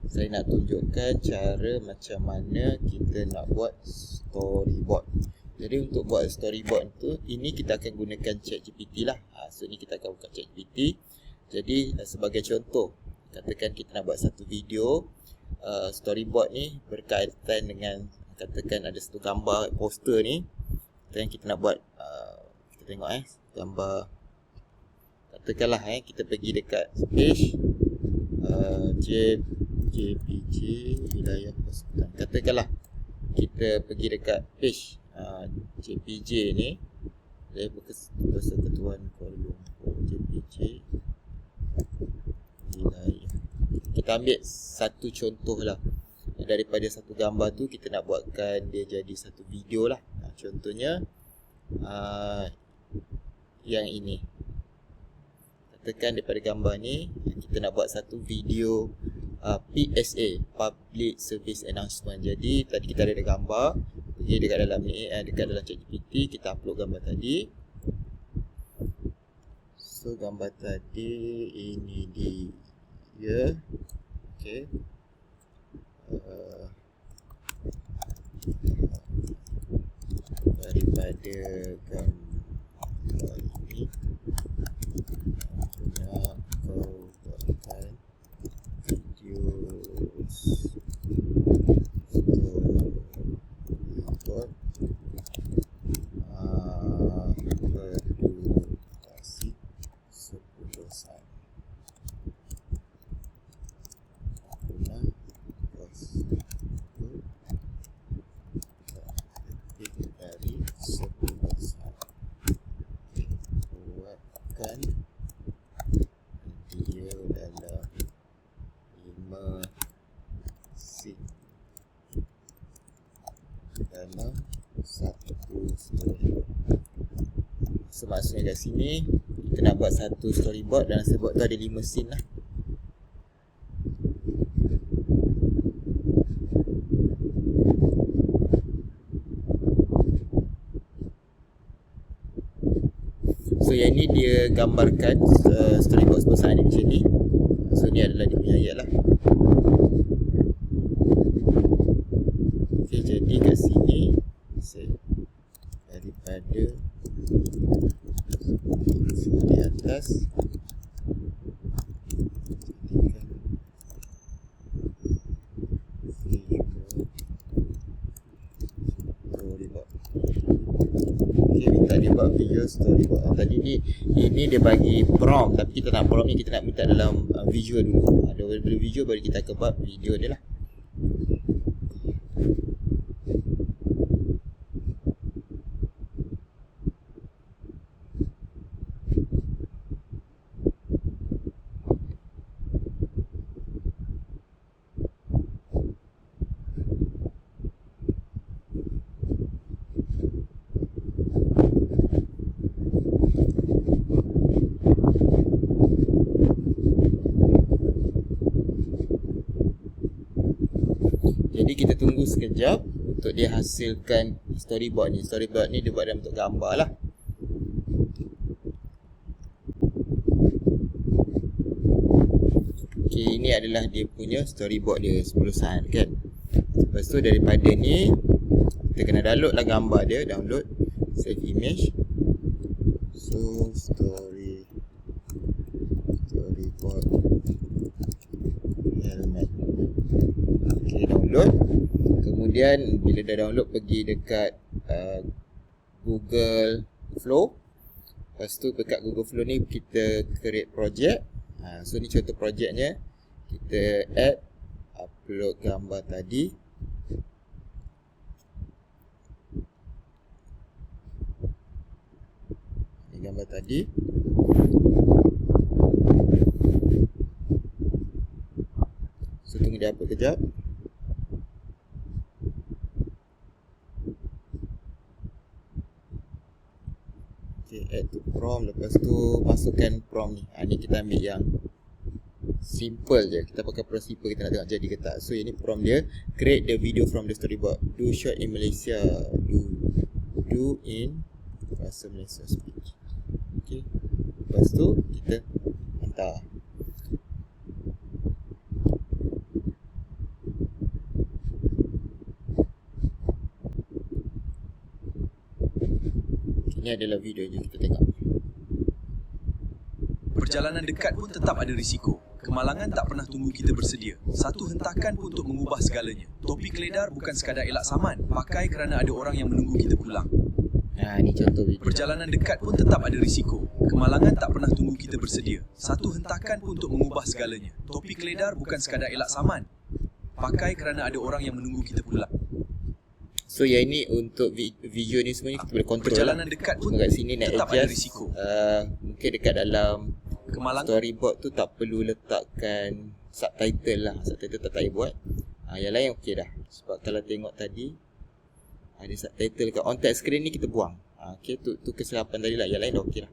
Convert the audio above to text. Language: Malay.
saya nak tunjukkan cara macam mana kita nak buat storyboard. Jadi untuk buat storyboard tu, ini kita akan gunakan ChatGPT lah. So ni kita akan buka ChatGPT. Jadi sebagai contoh, katakan kita nak buat satu video, storyboard ni berkaitan dengan, katakan ada satu gambar poster ni, dan kita nak buat, kita tengok gambar, katakanlah kita pergi dekat page JPJ Wilayah Persekutuan. Katakanlah kita pergi dekat page JPJ ni, Persekutuan Kuala Lumpur, JPJ Wilayah. Kita ambil satu contoh lah. Daripada satu gambar tu kita nak buatkan dia jadi satu video lah. Contohnya yang ini. Katakan daripada gambar ni kita nak buat satu video PSA, Public Service Announcement. Jadi tadi kita ada gambar, pergi dekat dalam ni, dekat dalam ChatGPT, kita upload gambar tadi. So gambar tadi ini dia. Okey. Daripada gambar ini nak kau buatkan video storyboard berdurasi 10 saat. Dari 10 saat. Buatkan video dalam 5 scene dalam satu storyboard. So maksudnya kat sini kita nak buat satu storyboard, dan storyboard tu ada 5 scene lah. So yang ni dia gambarkan storyboard sebesar ni macam ni. So ni adalah dia punya ayat lah. Okay, jadi kat sini saya daripada di atas dia buat video storyboard. Tadi ni dia bagi prompt, tapi kita nak prompt ni kita nak minta dalam visual dulu. Daripada visual baru kita akan buat video dia lah. Jadi kita tunggu sekejap untuk dia hasilkan storyboard ni. Storyboard ni dia buat dalam bentuk gambar lah. Okay, ini adalah dia punya storyboard dia 10 saat kan. Lepas tu daripada ni kita kena download lah gambar dia. Download, save image. So storyboard helmet. Okay, download. Kemudian bila dah download, pergi dekat Google Flow. Lepas tu dekat Google Flow ni kita create project. So ni contoh projeknya. Kita add, upload gambar tadi. Ni gambar tadi. So tunggu dia upload kejap. Okay, add to prompt. Lepas tu masukkan prompt ni. Ni kita ambil yang simple je. Kita pakai prompt simple, kita nak tengok jadi ke tak. So ini prompt dia. Create the video from the storyboard. Do shot in Malaysia. Do in bahasa Malaysia speech. Okay. Lepas tu kita hantar. Ni adalah video je, kita tengok. Perjalanan dekat pun tetap ada risiko. Kemalangan tak pernah tunggu kita bersedia. Satu hentakan pun untuk mengubah segalanya. Topi keledar bukan sekadar elak saman. Pakai kerana ada orang yang menunggu kita pulang. Ni contoh video. Perjalanan dekat pun tetap ada risiko. Kemalangan tak pernah tunggu kita bersedia. Satu hentakan pun untuk mengubah segalanya. Topi keledar bukan sekadar elak saman. Pakai kerana ada orang yang menunggu kita pulang. So yang ini untuk video ni semuanya kita boleh kontrol. Perjalanan lah. dekat pun Cuma kat sini nak tetap ada adjust. risiko. Mungkin dekat dalam Kemalangan storyboard tu tak perlu letakkan subtitle lah. Subtitle tak payah buat. Yang lain okey dah. Sebab kalau tengok tadi ada subtitle kat on text screen ni kita buang. Okey, tu kesilapan tadi lah. Yang lain dah okey lah.